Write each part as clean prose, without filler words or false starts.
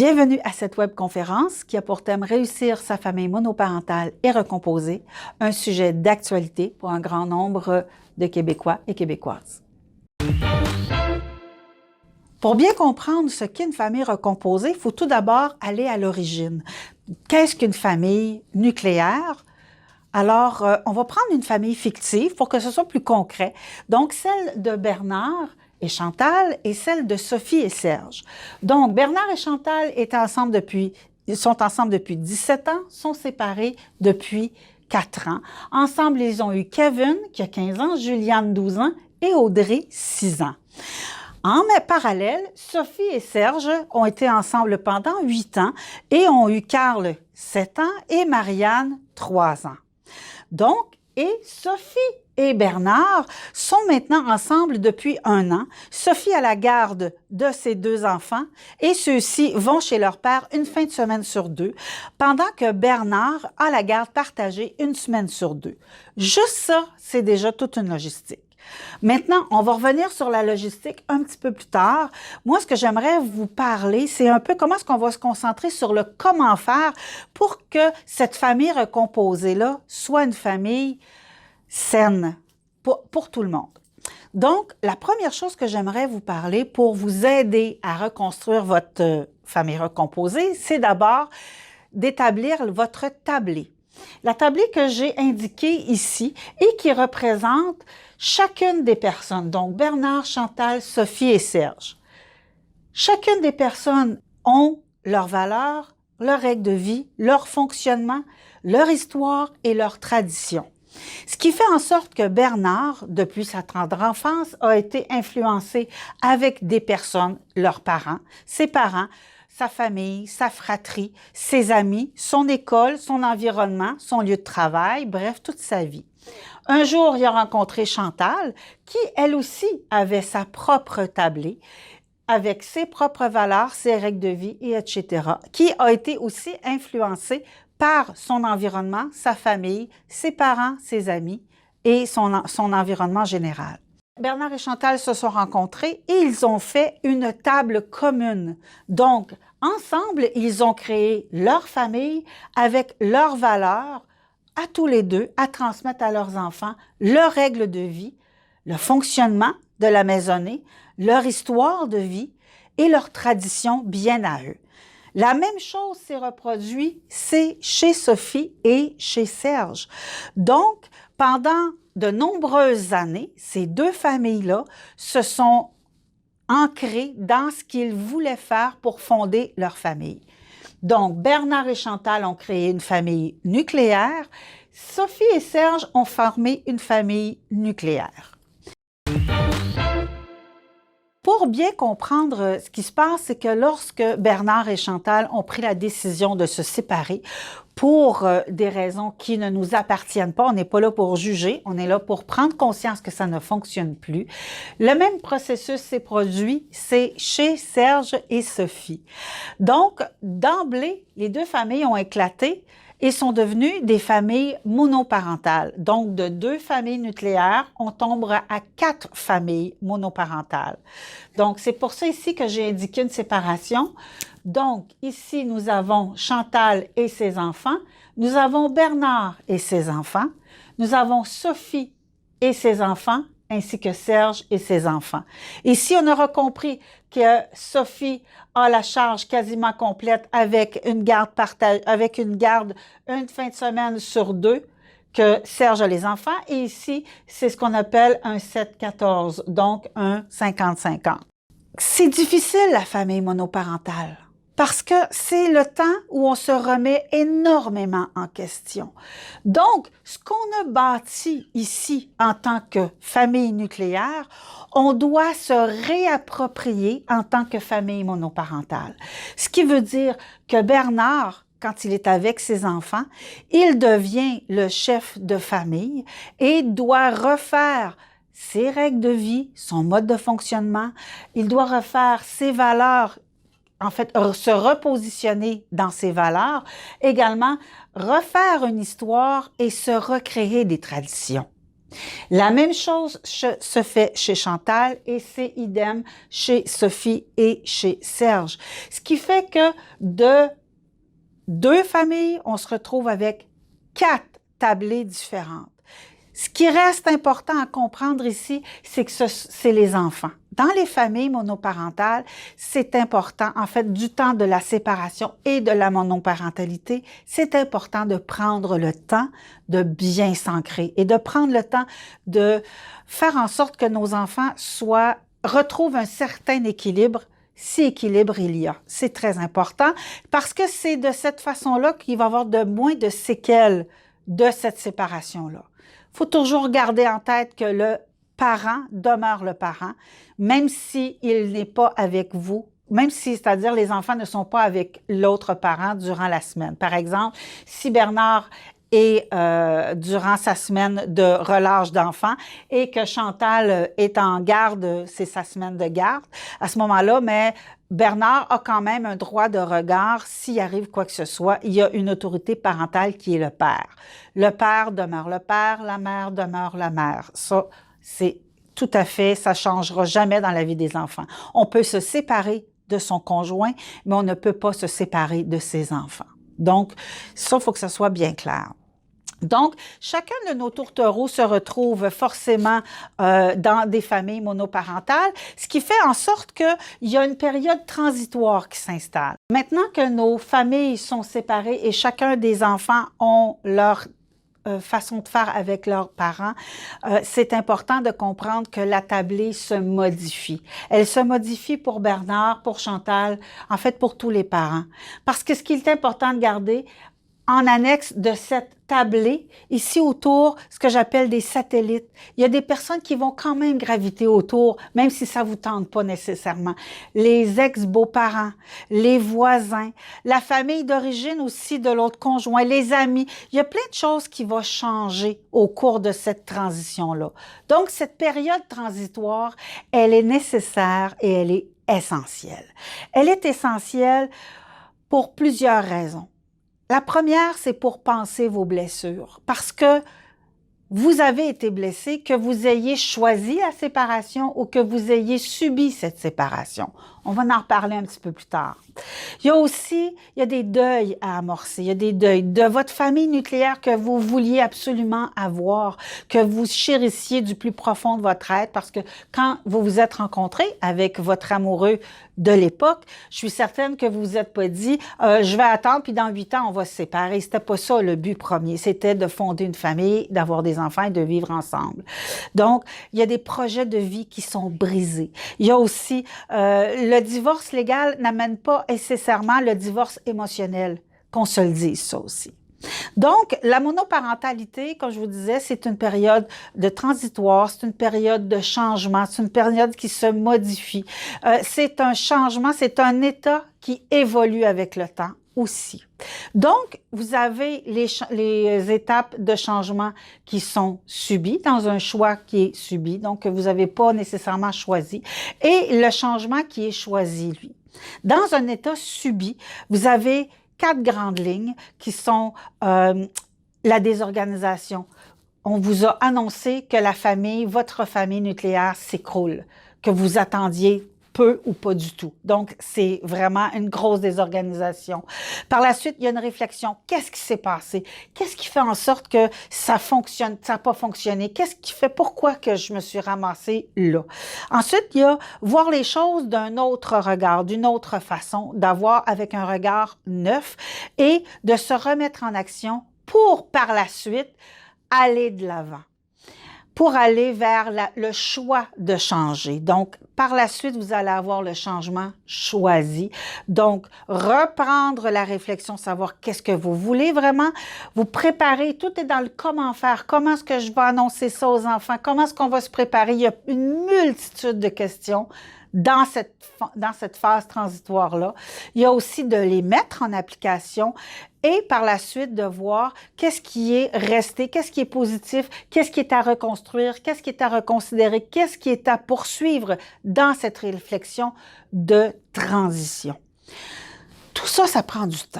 Bienvenue à cette webconférence qui a pour thème Réussir sa famille monoparentale et recomposée, un sujet d'actualité pour un grand nombre de Québécois et Québécoises. Pour bien comprendre ce qu'est une famille recomposée, il faut tout d'abord aller à l'origine. Qu'est-ce qu'une famille nucléaire? Alors, on va prendre une famille fictive pour que ce soit plus concret. Donc, celle de Bernard et Chantal et celle de Sophie et Serge. Donc, Bernard et Chantal sont ensemble depuis 17 ans, sont séparés depuis 4 ans. Ensemble, ils ont eu Kevin, qui a 15 ans, Juliane, 12 ans, et Audrey, 6 ans. En parallèle, Sophie et Serge ont été ensemble pendant 8 ans et ont eu Carl, 7 ans, et Marianne, 3 ans. Donc, Sophie et Bernard sont maintenant ensemble depuis 1 an. Sophie a la garde de ses 2 enfants et ceux-ci vont chez leur père une fin de semaine sur 2, pendant que Bernard a la garde partagée une semaine sur 2. Juste ça, c'est déjà toute une logistique. Maintenant, on va revenir sur la logistique un petit peu plus tard. Moi, ce que j'aimerais vous parler, c'est un peu comment est-ce qu'on va se concentrer sur le comment faire pour que cette famille recomposée-là soit une famille saine pour tout le monde. Donc, la première chose que j'aimerais vous parler pour vous aider à reconstruire votre famille recomposée, c'est d'abord d'établir votre tablé. La tablée que j'ai indiquée ici et qui représente chacune des personnes, donc Bernard, Chantal, Sophie et Serge. Chacune des personnes ont leurs valeurs, leurs règles de vie, leur fonctionnement, leur histoire et leur tradition. Ce qui fait en sorte que Bernard, depuis sa tendre enfance, a été influencé avec des personnes, leurs parents, ses parents, sa famille, sa fratrie, ses amis, son école, son environnement, son lieu de travail, bref, toute sa vie. Un jour, il a rencontré Chantal, qui, elle aussi, avait sa propre tablée, avec ses propres valeurs, ses règles de vie, et etc., qui a été aussi influencée par son environnement, sa famille, ses parents, ses amis et son environnement général. Bernard et Chantal se sont rencontrés et ils ont fait une table commune. Donc, ensemble, ils ont créé leur famille avec leurs valeurs à tous les deux, à transmettre à leurs enfants leurs règles de vie, le fonctionnement de la maisonnée, leur histoire de vie et leurs traditions bien à eux. La même chose s'est reproduite, c'est chez Sophie et chez Serge. Donc, pendant de nombreuses années, ces deux familles-là se sont ancrées dans ce qu'ils voulaient faire pour fonder leur famille. Donc, Bernard et Chantal ont créé une famille nucléaire. Sophie et Serge ont formé une famille nucléaire. Pour bien comprendre ce qui se passe, c'est que lorsque Bernard et Chantal ont pris la décision de se séparer pour des raisons qui ne nous appartiennent pas, on n'est pas là pour juger, on est là pour prendre conscience que ça ne fonctionne plus. Le même processus s'est produit, c'est chez Serge et Sophie. Donc, d'emblée, les deux familles ont éclaté et sont devenues des familles monoparentales. Donc, de 2 familles nucléaires, on tombe à 4 familles monoparentales. Donc, c'est pour ça ici que j'ai indiqué une séparation. Donc, ici, nous avons Chantal et ses enfants. Nous avons Bernard et ses enfants. Nous avons Sophie et ses enfants, ainsi que Serge et ses enfants. Ici, on aura compris que Sophie a la charge quasiment complète avec une garde une fin de semaine sur 2, que Serge a les enfants. Et ici, c'est ce qu'on appelle un 7-14, donc un 50-50. C'est difficile, la famille monoparentale, parce que c'est le temps où on se remet énormément en question. Donc, ce qu'on a bâti ici en tant que famille nucléaire, on doit se réapproprier en tant que famille monoparentale. Ce qui veut dire que Bernard, quand il est avec ses enfants, il devient le chef de famille et doit refaire ses règles de vie, son mode de fonctionnement, il doit refaire ses valeurs, en fait, se repositionner dans ses valeurs, également refaire une histoire et se recréer des traditions. La même chose se fait chez Chantal et c'est idem chez Sophie et chez Serge. Ce qui fait que de 2 familles, on se retrouve avec 4 tablées différentes. Ce qui reste important à comprendre ici, c'est que c'est les enfants. Dans les familles monoparentales, c'est important, en fait, du temps de la séparation et de la monoparentalité, c'est important de prendre le temps de bien s'ancrer et de prendre le temps de faire en sorte que nos enfants retrouvent un certain équilibre, si équilibre il y a. C'est très important parce que c'est de cette façon-là qu'il va y avoir de moins de séquelles de cette séparation-là. Il faut toujours garder en tête que le parent demeure le parent, même s'il n'est pas avec vous, même si, c'est-à-dire les enfants ne sont pas avec l'autre parent durant la semaine. Par exemple, si Bernard est durant sa semaine de relâche d'enfants et que Chantal est en garde, c'est sa semaine de garde, à ce moment-là, mais Bernard a quand même un droit de regard s'il arrive quoi que ce soit. Il y a une autorité parentale qui est le père. Le père demeure le père, la mère demeure la mère. Ça, c'est tout à fait, ça ne changera jamais dans la vie des enfants. On peut se séparer de son conjoint, mais on ne peut pas se séparer de ses enfants. Donc, ça, il faut que ça soit bien clair. Donc, chacun de nos tourtereaux se retrouve forcément dans des familles monoparentales, ce qui fait en sorte qu'il y a une période transitoire qui s'installe. Maintenant que nos familles sont séparées et chacun des enfants ont leur façon de faire avec leurs parents, c'est important de comprendre que la tablée se modifie. Elle se modifie pour Bernard, pour Chantal, en fait pour tous les parents. Parce que ce qu'il est important de garder, en annexe de cette tablée, ici autour, ce que j'appelle des satellites. Il y a des personnes qui vont quand même graviter autour, même si ça ne vous tente pas nécessairement. Les ex-beaux-parents, les voisins, la famille d'origine aussi de l'autre conjoint, les amis. Il y a plein de choses qui vont changer au cours de cette transition-là. Donc, cette période transitoire, elle est nécessaire et elle est essentielle. Elle est essentielle pour plusieurs raisons. La première, c'est pour panser vos blessures, parce que vous avez été blessé, que vous ayez choisi la séparation ou que vous ayez subi cette séparation. On va en reparler un petit peu plus tard. Il y a aussi, il y a des deuils à amorcer. Il y a des deuils de votre famille nucléaire que vous vouliez absolument avoir, que vous chérissiez du plus profond de votre être, parce que quand vous vous êtes rencontrés avec votre amoureux de l'époque, je suis certaine que vous vous êtes pas dit je vais attendre puis dans 8 ans on va se séparer. C'était pas ça le but premier. C'était de fonder une famille, d'avoir des enfants et de vivre ensemble. Donc, il y a des projets de vie qui sont brisés. Il y a aussi le divorce légal n'amène pas nécessairement le divorce émotionnel, qu'on se le dise ça aussi. Donc, la monoparentalité, comme je vous disais, c'est une période de transitoire, c'est une période de changement, c'est une période qui se modifie. C'est un changement, c'est un état qui évolue avec le temps aussi. Donc, vous avez les étapes de changement qui sont subies dans un choix qui est subi, donc que vous n'avez pas nécessairement choisi, et le changement qui est choisi, lui. Dans un état subi, vous avez 4 grandes lignes qui sont la désorganisation. On vous a annoncé que la famille, votre famille nucléaire s'écroule, que vous attendiez peu ou pas du tout. Donc, c'est vraiment une grosse désorganisation. Par la suite, il y a une réflexion. Qu'est-ce qui s'est passé? Qu'est-ce qui fait en sorte que ça fonctionne, ça n'a pas fonctionné? Qu'est-ce qui fait, pourquoi que je me suis ramassée là? Ensuite, il y a voir les choses d'un autre regard, d'une autre façon, d'avoir avec un regard neuf et de se remettre en action pour, par la suite, aller de l'avant, pour aller vers le choix de changer. Donc, par la suite, vous allez avoir le changement choisi. Donc, reprendre la réflexion, savoir qu'est-ce que vous voulez vraiment, vous préparer, tout est dans le comment faire, comment est-ce que je vais annoncer ça aux enfants, comment est-ce qu'on va se préparer. Il y a une multitude de questions dans cette phase transitoire-là. Il y a aussi de les mettre en application et par la suite de voir qu'est-ce qui est resté, qu'est-ce qui est positif, qu'est-ce qui est à reconstruire, qu'est-ce qui est à reconsidérer, qu'est-ce qui est à poursuivre dans cette réflexion de transition. Tout ça, ça prend du temps.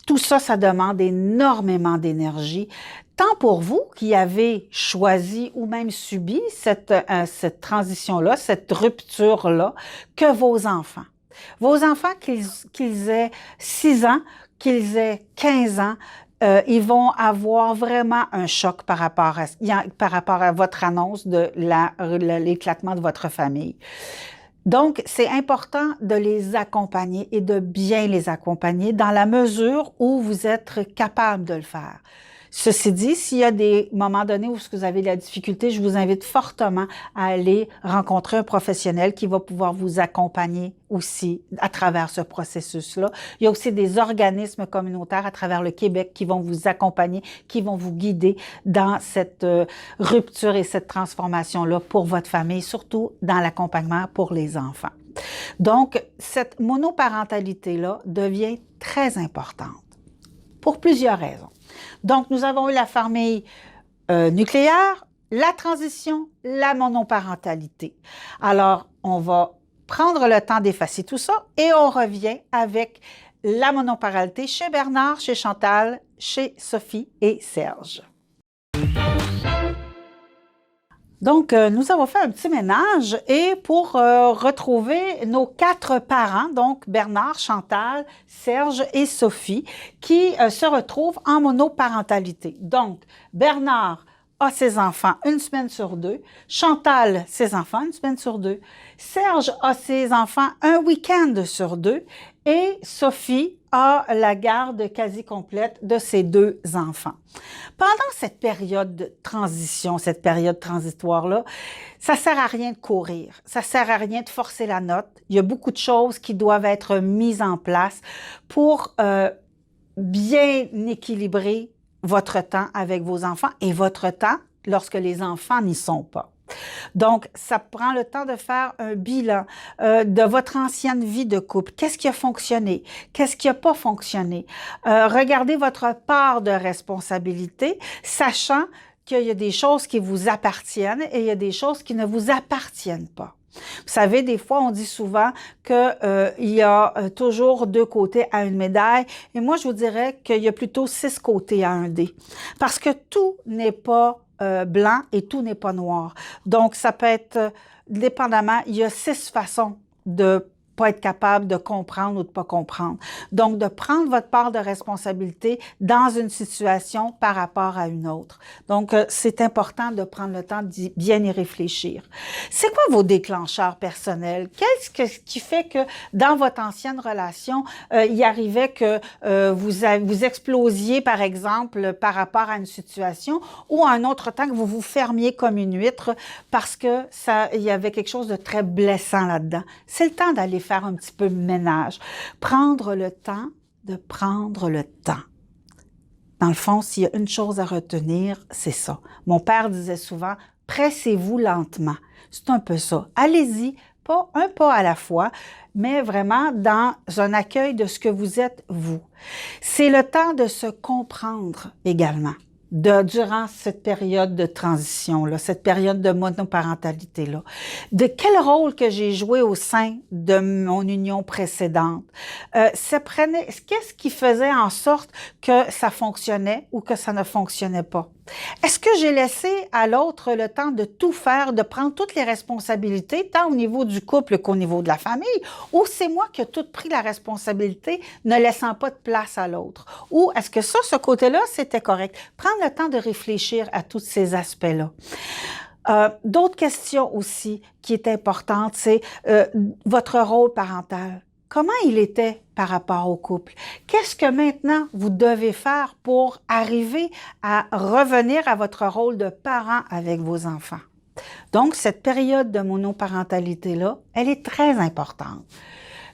Tout ça, ça demande énormément d'énergie. tant pour vous qui avez choisi ou même subi cette transition-là, cette rupture-là, que vos enfants. Vos enfants, qu'ils aient 6 ans, qu'ils aient 15 ans, ils vont avoir vraiment un choc par rapport à votre annonce de l'éclatement de votre famille. Donc, c'est important de les accompagner et de bien les accompagner dans la mesure où vous êtes capable de le faire. Ceci dit, s'il y a des moments donnés où vous avez de la difficulté, je vous invite fortement à aller rencontrer un professionnel qui va pouvoir vous accompagner aussi à travers ce processus-là. Il y a aussi des organismes communautaires à travers le Québec qui vont vous accompagner, qui vont vous guider dans cette rupture et cette transformation-là pour votre famille, surtout dans l'accompagnement pour les enfants. Donc, cette monoparentalité-là devient très importante pour plusieurs raisons. Donc, nous avons eu la famille nucléaire, la transition, la monoparentalité. Alors, on va prendre le temps d'effacer tout ça et on revient avec la monoparentalité chez Bernard, chez Chantal, chez Sophie et Serge. Donc, nous avons fait un petit ménage et pour retrouver nos 4 parents, donc Bernard, Chantal, Serge et Sophie, qui se retrouvent en monoparentalité. Donc, Bernard a ses enfants 1 semaine sur 2, Chantal, ses enfants 1 semaine sur 2, Serge a ses enfants 1 week-end sur 2 et Sophie a la garde quasi complète de ses 2 enfants. Pendant cette période de transition, cette période transitoire-là, ça sert à rien de courir, ça sert à rien de forcer la note. Il y a beaucoup de choses qui doivent être mises en place pour bien équilibrer votre temps avec vos enfants et votre temps lorsque les enfants n'y sont pas. Donc, ça prend le temps de faire un bilan de votre ancienne vie de couple. Qu'est-ce qui a fonctionné? Qu'est-ce qui n'a pas fonctionné? Regardez votre part de responsabilité, sachant qu'il y a des choses qui vous appartiennent et il y a des choses qui ne vous appartiennent pas. Vous savez, des fois, on dit souvent qu'il y a toujours 2 côtés à une médaille. Et moi, je vous dirais qu'il y a plutôt 6 côtés à un dé. Parce que tout n'est pas blanc et tout n'est pas noir. Donc, ça peut être, dépendamment, il y a 6 façons de pas être capable de comprendre ou de pas comprendre. Donc, de prendre votre part de responsabilité dans une situation par rapport à une autre. Donc, c'est important de prendre le temps de bien y réfléchir. C'est quoi vos déclencheurs personnels? Qu'est-ce qui fait que dans votre ancienne relation, il arrivait que vous explosiez, par exemple, par rapport à une situation ou à un autre temps que vous vous fermiez comme une huître parce que il y avait quelque chose de très blessant là-dedans? C'est le temps d'aller faire un petit peu de ménage. Prendre le temps de prendre le temps. Dans le fond, s'il y a une chose à retenir, c'est ça. Mon père disait souvent, pressez-vous lentement. C'est un peu ça. Allez-y, pas un pas à la fois, mais vraiment dans un accueil de ce que vous êtes, vous. C'est le temps de se comprendre également. Durant cette période de transition-là, cette période de monoparentalité-là, de quel rôle que j'ai joué au sein de mon union précédente. Qu'est-ce qui faisait en sorte que ça fonctionnait ou que ça ne fonctionnait pas? Est-ce que j'ai laissé à l'autre le temps de tout faire, de prendre toutes les responsabilités, tant au niveau du couple qu'au niveau de la famille, ou c'est moi qui ai tout pris la responsabilité, ne laissant pas de place à l'autre? Ou est-ce que ça, ce côté-là, c'était correct? Prendre le temps de réfléchir à tous ces aspects-là. D'autres questions aussi qui est importante, c'est votre rôle parental. Comment il était par rapport au couple? Qu'est-ce que maintenant vous devez faire pour arriver à revenir à votre rôle de parent avec vos enfants? Donc, cette période de monoparentalité-là, elle est très importante.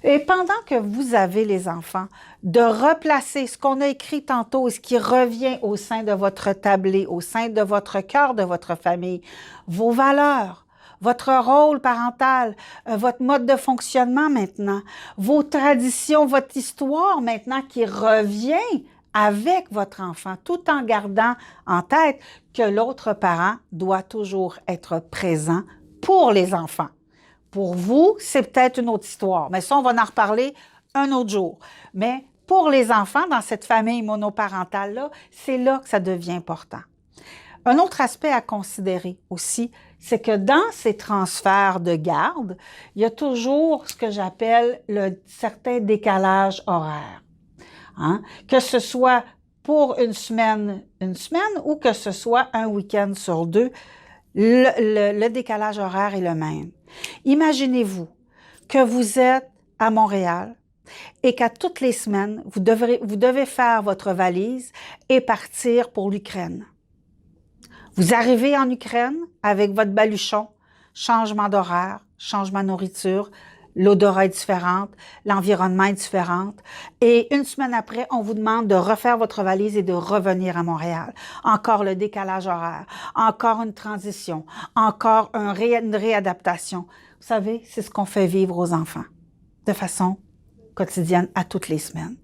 Et pendant que vous avez les enfants, de replacer ce qu'on a écrit tantôt et ce qui revient au sein de votre tablé, au sein de votre cœur, de votre famille, vos valeurs, votre rôle parental, votre mode de fonctionnement maintenant, vos traditions, votre histoire maintenant qui revient avec votre enfant, tout en gardant en tête que l'autre parent doit toujours être présent pour les enfants. Pour vous, c'est peut-être une autre histoire, mais ça, on va en reparler un autre jour. Mais pour les enfants, dans cette famille monoparentale-là, c'est là que ça devient important. Un autre aspect à considérer aussi, c'est que dans ces transferts de garde, il y a toujours ce que j'appelle le certain décalage horaire. Hein? Que ce soit pour une semaine, ou que ce soit un week-end sur 2, le décalage horaire est le même. Imaginez-vous que vous êtes à Montréal et qu'à toutes les semaines, vous devez faire votre valise et partir pour l'Ukraine. Vous arrivez en Ukraine avec votre baluchon, changement d'horaire, changement de nourriture, l'odorat est différente, l'environnement est différent. Et une semaine après, on vous demande de refaire votre valise et de revenir à Montréal. Encore le décalage horaire, encore une transition, encore une réadaptation. Vous savez, c'est ce qu'on fait vivre aux enfants de façon quotidienne à toutes les semaines.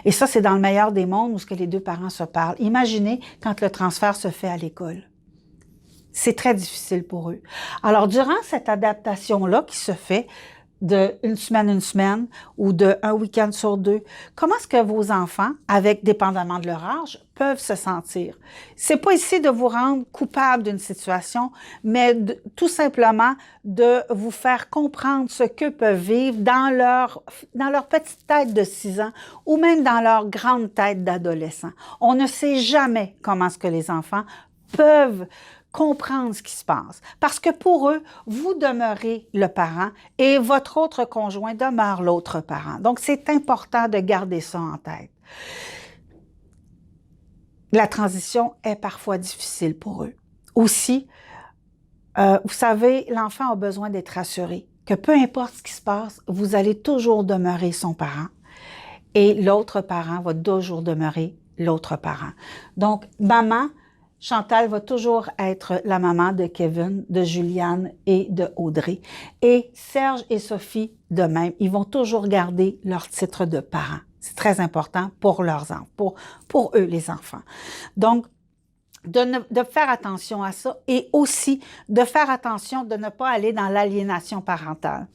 Et ça, c'est dans le meilleur des mondes où ce que les deux parents se parlent. Imaginez quand le transfert se fait à l'école. C'est très difficile pour eux. Alors, durant cette adaptation-là qui se fait de une semaine ou de un week-end sur 2, comment est-ce que vos enfants, avec dépendamment de leur âge, peuvent se sentir? C'est pas ici de vous rendre coupable d'une situation, mais tout simplement de vous faire comprendre ce qu'eux peuvent vivre dans leur petite tête de 6 ans ou même dans leur grande tête d'adolescent. On ne sait jamais comment est-ce que les enfants peuvent comprendre ce qui se passe. Parce que pour eux, vous demeurez le parent et votre autre conjoint demeure l'autre parent. Donc, c'est important de garder ça en tête. La transition est parfois difficile pour eux. Aussi, vous savez, l'enfant a besoin d'être rassuré que peu importe ce qui se passe, vous allez toujours demeurer son parent et l'autre parent va toujours demeurer l'autre parent. Donc, maman, Chantal va toujours être la maman de Kevin, de Juliane et de Audrey. Et Serge et Sophie, de même, ils vont toujours garder leur titre de parents. C'est très important pour leurs enfants, pour eux, les enfants. Donc, de faire attention à ça et aussi de faire attention de ne pas aller dans l'aliénation parentale.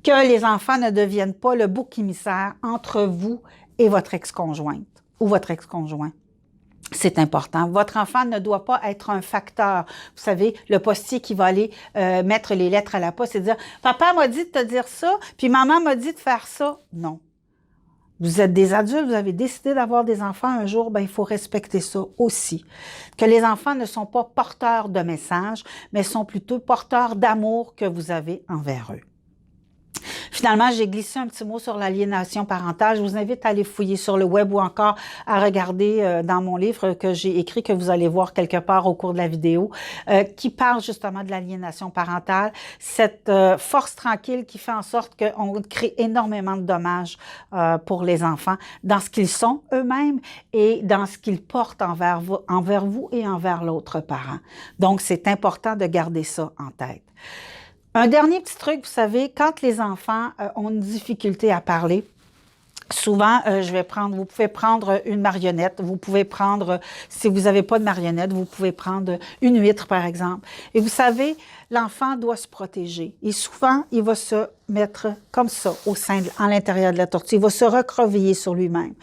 Que les enfants ne deviennent pas le bouc émissaire entre vous et votre ex-conjointe ou votre ex-conjoint. C'est important. Votre enfant ne doit pas être un facteur. Vous savez, le postier qui va aller mettre les lettres à la poste et dire « Papa m'a dit de te dire ça, puis maman m'a dit de faire ça. » Non. Vous êtes des adultes, vous avez décidé d'avoir des enfants un jour, ben il faut respecter ça aussi. Que les enfants ne sont pas porteurs de messages, mais sont plutôt porteurs d'amour que vous avez envers eux. Finalement, j'ai glissé un petit mot sur l'aliénation parentale. Je vous invite à aller fouiller sur le web ou encore à regarder dans mon livre que j'ai écrit, que vous allez voir quelque part au cours de la vidéo, qui parle justement de l'aliénation parentale, cette force tranquille qui fait en sorte qu'on crée énormément de dommages pour les enfants dans ce qu'ils sont eux-mêmes et dans ce qu'ils portent envers vous et envers l'autre parent. Donc, c'est important de garder ça en tête. Un dernier petit truc, vous savez, quand les enfants ont une difficulté à parler, souvent, vous pouvez prendre une marionnette, vous pouvez prendre, si vous n'avez pas de marionnette, vous pouvez prendre une huître, par exemple. Et vous savez, l'enfant doit se protéger. Et souvent, il va se mettre comme ça, à l'intérieur de la tortue. Il va se recroqueviller sur lui-même.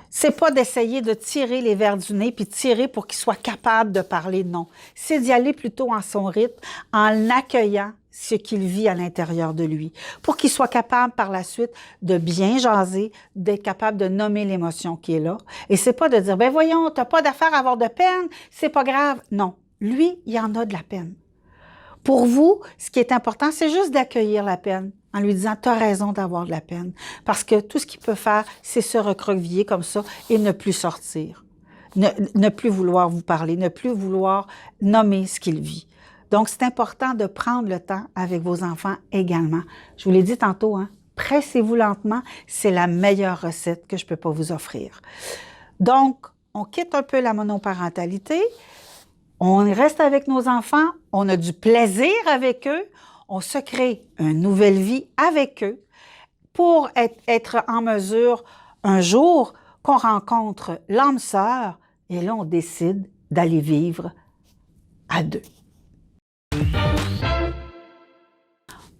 C'est pas d'essayer de tirer les verres du nez puis tirer pour qu'il soit capable de parler, non. C'est d'y aller plutôt en son rythme, en accueillant ce qu'il vit à l'intérieur de lui, pour qu'il soit capable par la suite de bien jaser, d'être capable de nommer l'émotion qui est là. Et c'est pas de dire, ben voyons, t'as pas d'affaire à avoir de peine, c'est pas grave. Non, lui, il en a de la peine. Pour vous, ce qui est important, c'est juste d'accueillir la peine en lui disant, t'as raison d'avoir de la peine. Parce que tout ce qu'il peut faire, c'est se recroqueviller comme ça et ne plus sortir. Ne plus vouloir vous parler, ne plus vouloir nommer ce qu'il vit. Donc, c'est important de prendre le temps avec vos enfants également. Je vous l'ai dit tantôt, hein, pressez-vous lentement, c'est la meilleure recette que je ne peux pas vous offrir. Donc, on quitte un peu la monoparentalité, on reste avec nos enfants, on a du plaisir avec eux, on se crée une nouvelle vie avec eux pour être en mesure, un jour, qu'on rencontre l'âme sœur et là, on décide d'aller vivre à deux.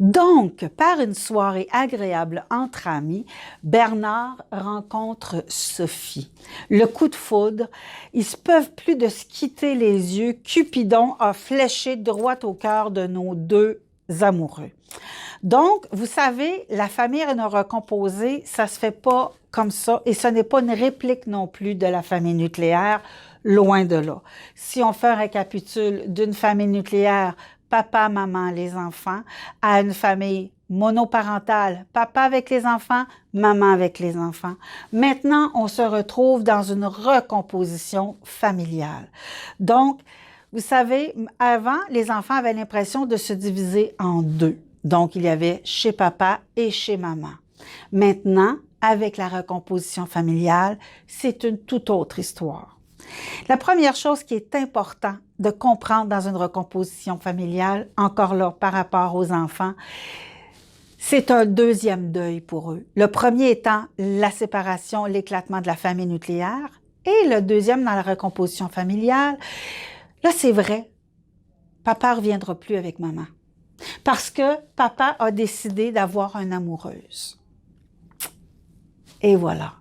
Donc, par une soirée agréable entre amis, Bernard rencontre Sophie. Le coup de foudre, ils se peuvent plus de se quitter les yeux. Cupidon a fléché droit au cœur de nos deux amoureux. Donc, vous savez, la famille recomposée, ça se fait pas comme ça et ce n'est pas une réplique non plus de la famille nucléaire, loin de là. Si on fait un récapitule d'une famille nucléaire, papa, maman, les enfants, à une famille monoparentale, papa avec les enfants, maman avec les enfants. Maintenant, on se retrouve dans une recomposition familiale. Donc, vous savez, avant, les enfants avaient l'impression de se diviser en deux. Donc, il y avait chez papa et chez maman. Maintenant, avec la recomposition familiale, c'est une toute autre histoire. La première chose qui est importante de comprendre dans une recomposition familiale, encore là par rapport aux enfants, c'est un deuxième deuil pour eux. Le premier étant la séparation, l'éclatement de la famille nucléaire, et le deuxième dans la recomposition familiale. Là, c'est vrai, papa ne reviendra plus avec maman. Parce que papa a décidé d'avoir une amoureuse. Et voilà.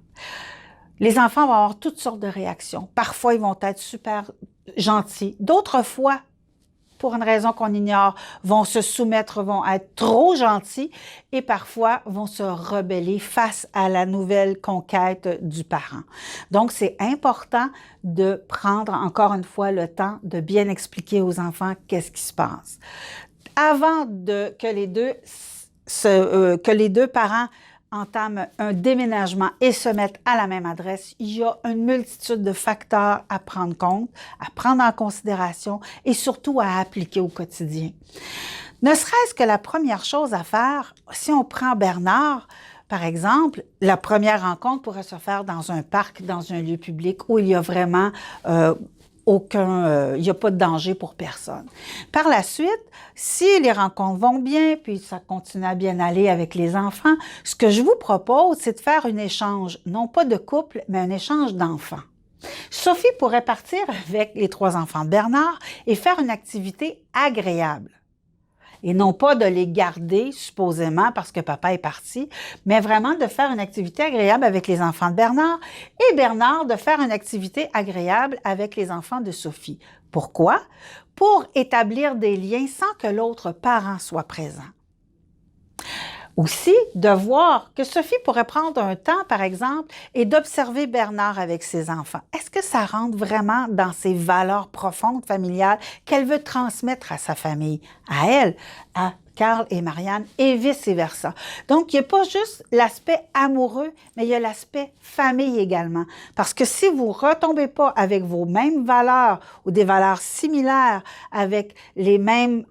Les enfants vont avoir toutes sortes de réactions. Parfois, ils vont être super gentils. D'autres fois, pour une raison qu'on ignore, vont se soumettre, vont être trop gentils et parfois vont se rebeller face à la nouvelle conquête du parent. Donc, c'est important de prendre encore une fois le temps de bien expliquer aux enfants qu'est-ce qui se passe. Avant que les deux parents entament un déménagement et se mettent à la même adresse, il y a une multitude de facteurs à prendre compte, à prendre en considération et surtout à appliquer au quotidien. Ne serait-ce que la première chose à faire, si on prend Bernard, par exemple, la première rencontre pourrait se faire dans un parc, dans un lieu public où il y a vraiment il n'y a pas de danger pour personne. Par la suite, si les rencontres vont bien, puis ça continue à bien aller avec les enfants, ce que je vous propose, c'est de faire un échange, non pas de couple, mais un échange d'enfants. Sophie pourrait partir avec les 3 enfants de Bernard et faire une activité agréable. Et non pas de les garder, supposément, parce que papa est parti, mais vraiment de faire une activité agréable avec les enfants de Bernard et Bernard de faire une activité agréable avec les enfants de Sophie. Pourquoi? Pour établir des liens sans que l'autre parent soit présent. Aussi, de voir que Sophie pourrait prendre un temps, par exemple, et d'observer Bernard avec ses enfants. Est-ce que ça rentre vraiment dans ses valeurs profondes familiales qu'elle veut transmettre à sa famille, à elle, à Carl et Marianne, et vice-versa. Donc, il n'y a pas juste l'aspect amoureux, mais il y a l'aspect famille également. Parce que si vous ne retombez pas avec vos mêmes valeurs ou des valeurs similaires, avec les mêmes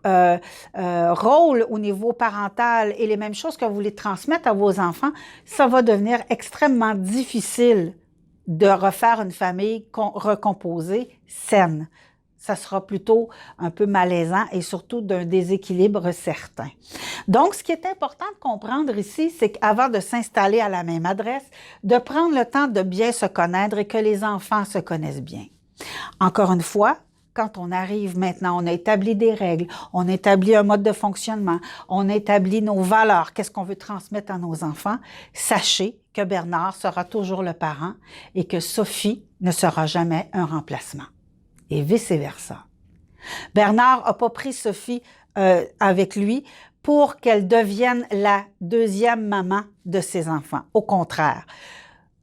rôles au niveau parental et les mêmes choses que vous voulez transmettre à vos enfants, ça va devenir extrêmement difficile de refaire une famille recomposée, saine. Ça sera plutôt un peu malaisant et surtout d'un déséquilibre certain. Donc, ce qui est important de comprendre ici, c'est qu'avant de s'installer à la même adresse, de prendre le temps de bien se connaître et que les enfants se connaissent bien. Encore une fois, quand on arrive maintenant, on a établi des règles, on a établi un mode de fonctionnement, on a établi nos valeurs, qu'est-ce qu'on veut transmettre à nos enfants, sachez que Bernard sera toujours le parent et que Sophie ne sera jamais un remplacement. Et vice-versa. Bernard n'a pas pris Sophie avec lui pour qu'elle devienne la deuxième maman de ses enfants. Au contraire,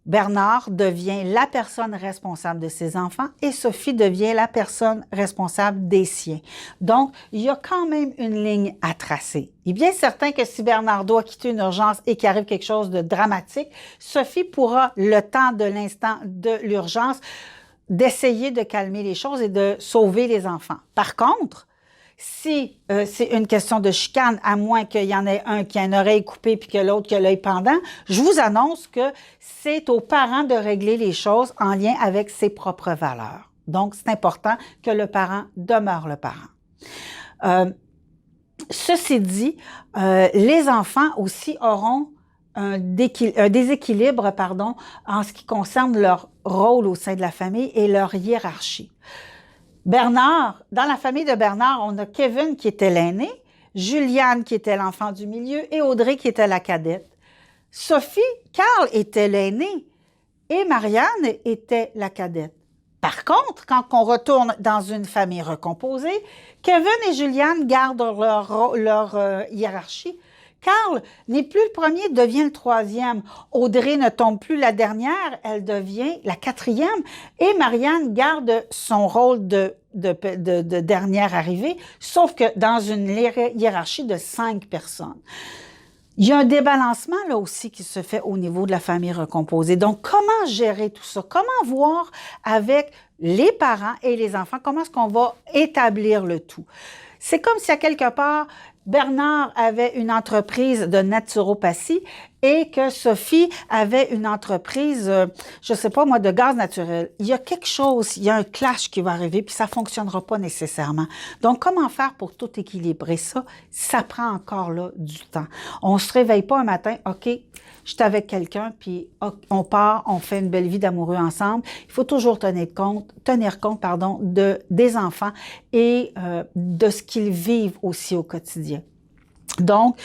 Bernard devient la personne responsable de ses enfants et Sophie devient la personne responsable des siens. Donc, il y a quand même une ligne à tracer. Il est bien certain que si Bernard doit quitter une urgence et qu'il arrive quelque chose de dramatique, Sophie pourra, le temps de l'instant de l'urgence, d'essayer de calmer les choses et de sauver les enfants. Par contre, si c'est une question de chicane, à moins qu'il y en ait un qui a une oreille coupée puis que l'autre qui a l'œil pendant, je vous annonce que c'est aux parents de régler les choses en lien avec ses propres valeurs. Donc, c'est important que le parent demeure le parent. Ceci dit, les enfants aussi auront un déséquilibre en ce qui concerne leur rôle au sein de la famille et leur hiérarchie. Bernard, dans la famille de Bernard, on a Kevin qui était l'aîné, Juliane qui était l'enfant du milieu et Audrey qui était la cadette. Sophie, Carl était l'aîné et Marianne était la cadette. Par contre, quand on retourne dans une famille recomposée, Kevin et Juliane gardent leur hiérarchie. Carl n'est plus le premier, devient le troisième. Audrey ne tombe plus la dernière, elle devient la quatrième. Et Marianne garde son rôle de dernière arrivée, sauf que dans une hiérarchie de 5 personnes. Il y a un débalancement là aussi qui se fait au niveau de la famille recomposée. Donc, comment gérer tout ça? Comment voir avec les parents et les enfants, comment est-ce qu'on va établir le tout? C'est comme si à quelque part, Bernard avait une entreprise de naturopathie et que Sophie avait une entreprise, je ne sais pas moi, de gaz naturel. Il y a quelque chose, il y a un clash qui va arriver, puis ça ne fonctionnera pas nécessairement. Donc, comment faire pour tout équilibrer ça? Ça prend encore là du temps. On ne se réveille pas un matin, OK, je suis avec quelqu'un, puis on part, on fait une belle vie d'amoureux ensemble. Il faut toujours tenir compte des enfants et de ce qu'ils vivent aussi au quotidien. Donc,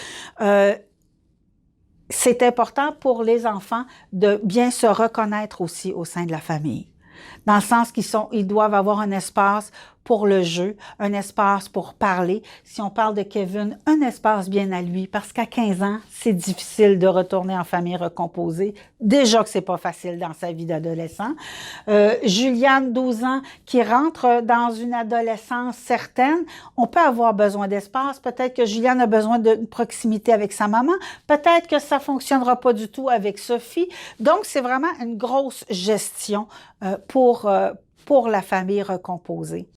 c'est important pour les enfants de bien se reconnaître aussi au sein de la famille. Dans le sens qu'ils doivent avoir un espace pour le jeu, un espace pour parler. Si on parle de Kevin, un espace bien à lui, parce qu'à 15 ans, c'est difficile de retourner en famille recomposée. Déjà que c'est pas facile dans sa vie d'adolescent. Juliane, 12 ans, qui rentre dans une adolescence certaine, on peut avoir besoin d'espace. Peut-être que Juliane a besoin de proximité avec sa maman. Peut-être que ça fonctionnera pas du tout avec Sophie. Donc, c'est vraiment une grosse gestion pour la famille recomposée.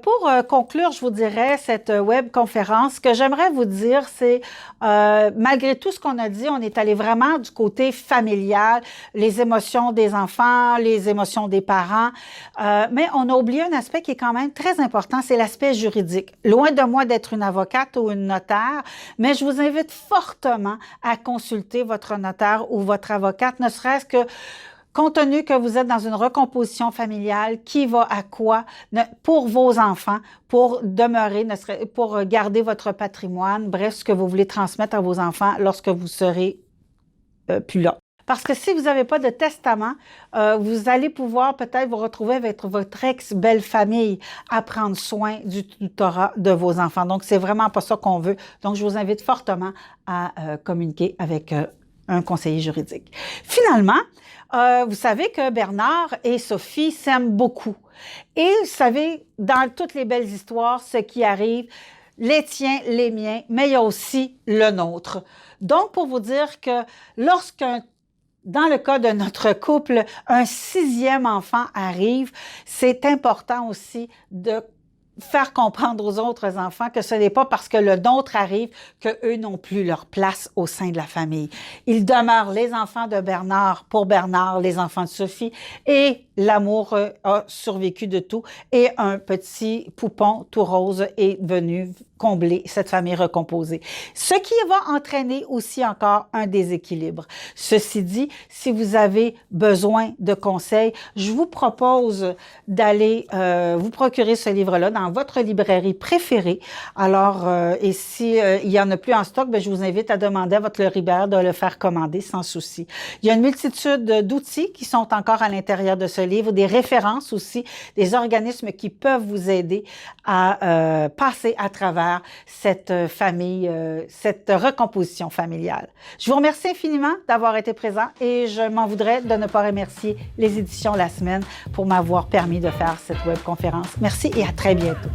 Pour conclure, je vous dirais, cette webconférence, ce que j'aimerais vous dire, c'est, malgré tout ce qu'on a dit, on est allé vraiment du côté familial, les émotions des enfants, les émotions des parents, mais on a oublié un aspect qui est quand même très important, c'est l'aspect juridique. Loin de moi d'être une avocate ou une notaire, mais je vous invite fortement à consulter votre notaire ou votre avocate, ne serait-ce que compte tenu que vous êtes dans une recomposition familiale, qui va à quoi pour vos enfants, pour demeurer, pour garder votre patrimoine, bref, ce que vous voulez transmettre à vos enfants lorsque vous serez plus là. Parce que si vous n'avez pas de testament, vous allez pouvoir peut-être vous retrouver avec votre ex-belle-famille à prendre soin du tutorat de vos enfants. Donc, c'est vraiment pas ça qu'on veut. Donc, je vous invite fortement à communiquer avec un conseiller juridique. Finalement, vous savez que Bernard et Sophie s'aiment beaucoup. Et vous savez, dans toutes les belles histoires, ce qui arrive, les tiens, les miens, mais il y a aussi le nôtre. Donc, pour vous dire que dans le cas de notre couple, un 6e enfant arrive, c'est important aussi de faire comprendre aux autres enfants que ce n'est pas parce que le nôtre arrive qu'eux n'ont plus leur place au sein de la famille. Ils demeurent les enfants de Bernard pour Bernard, les enfants de Sophie, et l'amour a survécu de tout. Et un petit poupon tout rose est venu combler cette famille recomposée. Ce qui va entraîner aussi encore un déséquilibre. Ceci dit, si vous avez besoin de conseils, je vous propose d'aller vous procurer ce livre-là dans votre librairie préférée. Alors, et si il y en a plus en stock, bien, je vous invite à demander à votre libraire de le faire commander sans souci. Il y a une multitude d'outils qui sont encore à l'intérieur de ce livre, des références aussi, des organismes qui peuvent vous aider à passer à travers cette famille, cette recomposition familiale. Je vous remercie infiniment d'avoir été présent et je m'en voudrais de ne pas remercier les éditions La Semaine pour m'avoir permis de faire cette webconférence. Merci et à très bientôt.